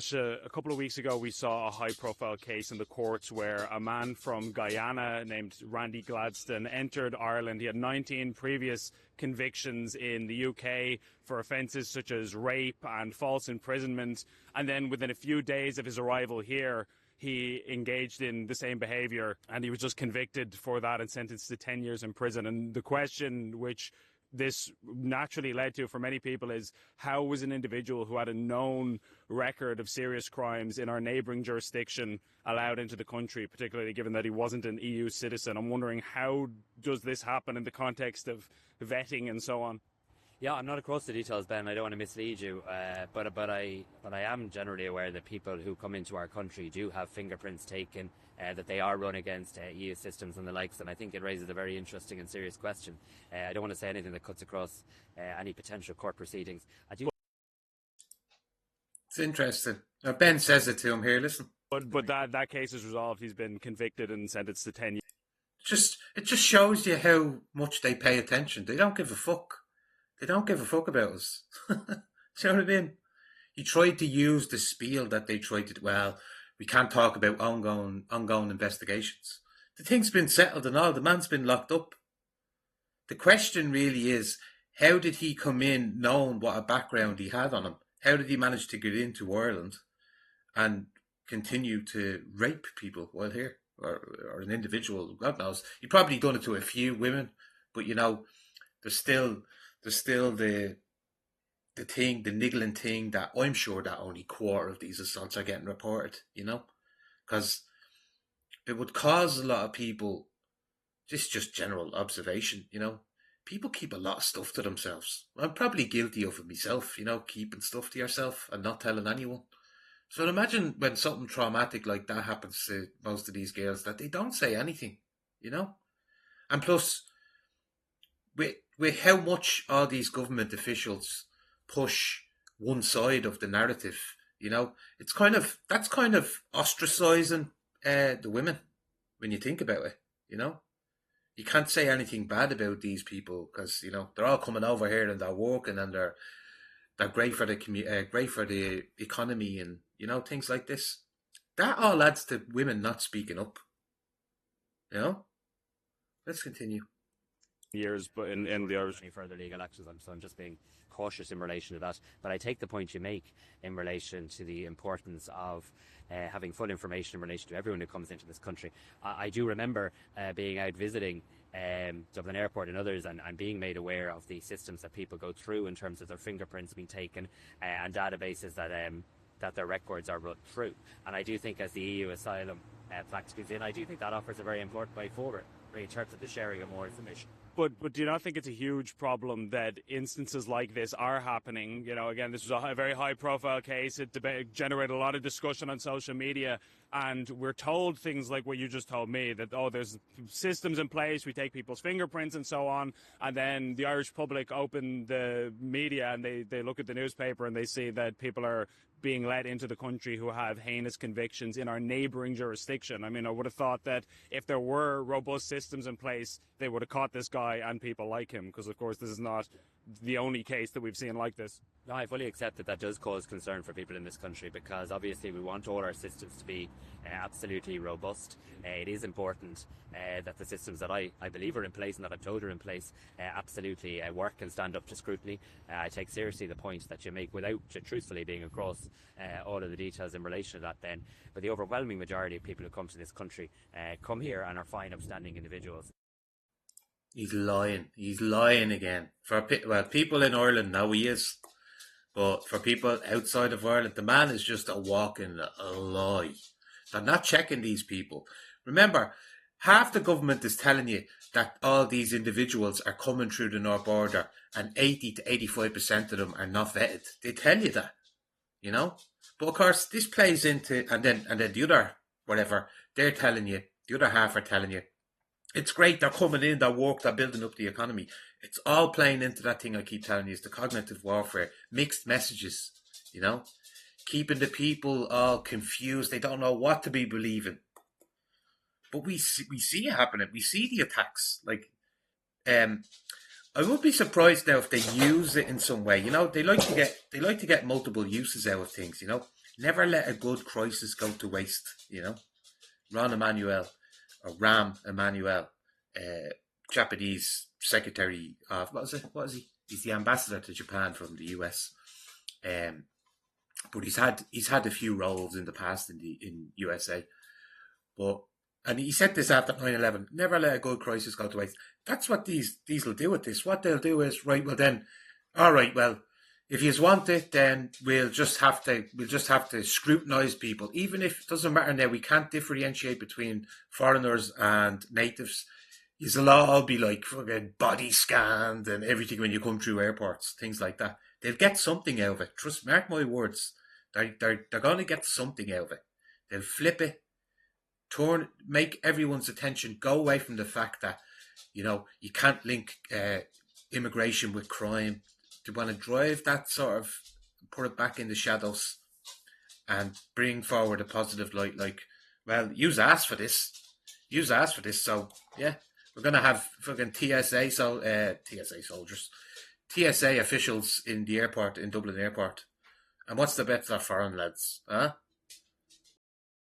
A couple of weeks ago, we saw a high-profile case in the courts where a man from Guyana named Randy Gladstone entered Ireland. He had 19 previous convictions in the UK for offences such as rape and false imprisonment. And then within a few days of his arrival here, he engaged in the same behaviour, and he was just convicted for that and sentenced to 10 years in prison. And the question which this naturally led to for many people is, how was an individual who had a known record of serious crimes in our neighbouring jurisdiction allowed into the country, particularly given that he wasn't an EU citizen? I'm wondering, how does this happen in the context of vetting and so on? Yeah, I'm not across the details, Ben. I don't want to mislead you, but I am generally aware that people who come into our country do have fingerprints taken, that they are run against EU systems and the likes, and I think it raises a very interesting and serious question. I don't want to say anything that cuts across any potential court proceedings. I do. It's interesting. Now Ben says it to him here. Listen. But that case is resolved. He's been convicted and sentenced to 10 years. It just shows you how much they pay attention. They don't give a fuck. They don't give a fuck about us. Do you know what I mean? He tried to use the spiel that they tried to. Well, we can't talk about ongoing investigations. The thing's been settled and all. The man's been locked up. The question really is, how did he come in knowing what a background he had on him? How did he manage to get into Ireland and continue to rape people while here? Or an individual, God knows. He probably done it to a few women, but you know, there's still the thing, the niggling thing that I'm sure that only quarter of these assaults are getting reported, you know, because it would cause a lot of people, just general observation, you know, people keep a lot of stuff to themselves. I'm probably guilty of it myself, you know, keeping stuff to yourself and not telling anyone. So imagine when something traumatic like that happens to most of these girls, that they don't say anything, you know, and plus, with how much all these government officials push one side of the narrative, you know, that's kind of ostracizing the women when you think about it, you know. You can't say anything bad about these people because, you know, they're all coming over here and they're working and they're great for the great for the economy and, you know, things like this. That all adds to women not speaking up, you know. Let's continue. Years, but in the Irish, any further legal actions, so I'm just being cautious in relation to that. But I take the point you make in relation to the importance of having full information in relation to everyone who comes into this country. I do remember being out visiting Dublin Airport and others, and being made aware of the systems that people go through in terms of their fingerprints being taken and databases that their records are run through. And I do think, as the EU asylum pact comes in, I do think that offers a very important way forward in terms of the sharing of more information. But do you not think it's a huge problem that instances like this are happening? You know, again, this was a very high-profile case. It generated a lot of discussion on social media, and we're told things like what you just told me, that, oh, there's systems in place, we take people's fingerprints and so on, and then the Irish public open the media and they look at the newspaper and they see that people are being let into the country who have heinous convictions in our neighbouring jurisdiction. I mean, I would have thought that if there were robust systems in place, they would have caught this guy and people like him, because, of course, this is not the only case that we've seen like this. No, I fully accept that does cause concern for people in this country, because obviously we want all our systems to be absolutely robust. It is important that the systems that I believe are in place and that I've told are in place absolutely work and stand up to scrutiny. I take seriously the point that you make without truthfully being across all of the details in relation to that then. But the overwhelming majority of people who come to this country come here and are fine, upstanding individuals. He's lying. He's lying again. People in Ireland know he is. But for people outside of Ireland, the man is just a walking lie. They're not checking these people. Remember, half the government is telling you that all these individuals are coming through the North border and 80 to 85% of them are not vetted. They tell you that, you know. But of course, this plays into, and then the other, whatever, they're telling you, the other half are telling you, it's great, they're coming in, they're work, they're building up the economy. It's all playing into that thing I keep telling you, is the cognitive warfare, mixed messages, you know, keeping the people all confused. They don't know what to be believing. But we see it happening. We see the attacks. Like, I would be surprised now if they use it in some way. You know, they like to get multiple uses out of things. You know, Never let a good crisis go to waste, you know. Ram Emanuel, Japanese Secretary of, what was he? He's the ambassador to Japan from the US. But he's had a few roles in the past in USA. And he said this after 9/11, never let a good crisis go to waste. That's what these will do with this. What they'll do is, right, well then, all right, well, if you want it, then we'll just have to scrutinise people, even if it doesn't matter now. We can't differentiate between foreigners and natives. You'll all be like fucking body scanned and everything when you come through airports, things like that. They'll get something out of it. Trust, mark my words. They're going to get something out of it. They'll flip it, make everyone's attention go away from the fact that, you know, you can't link immigration with crime. They want to drive that sort of, put it back in the shadows and bring forward a positive light. Like, well, you've asked for this. So yeah, we're going to have fucking TSA soldiers, TSA officials in the airport, in Dublin Airport. And what's the bet for foreign lads? Huh?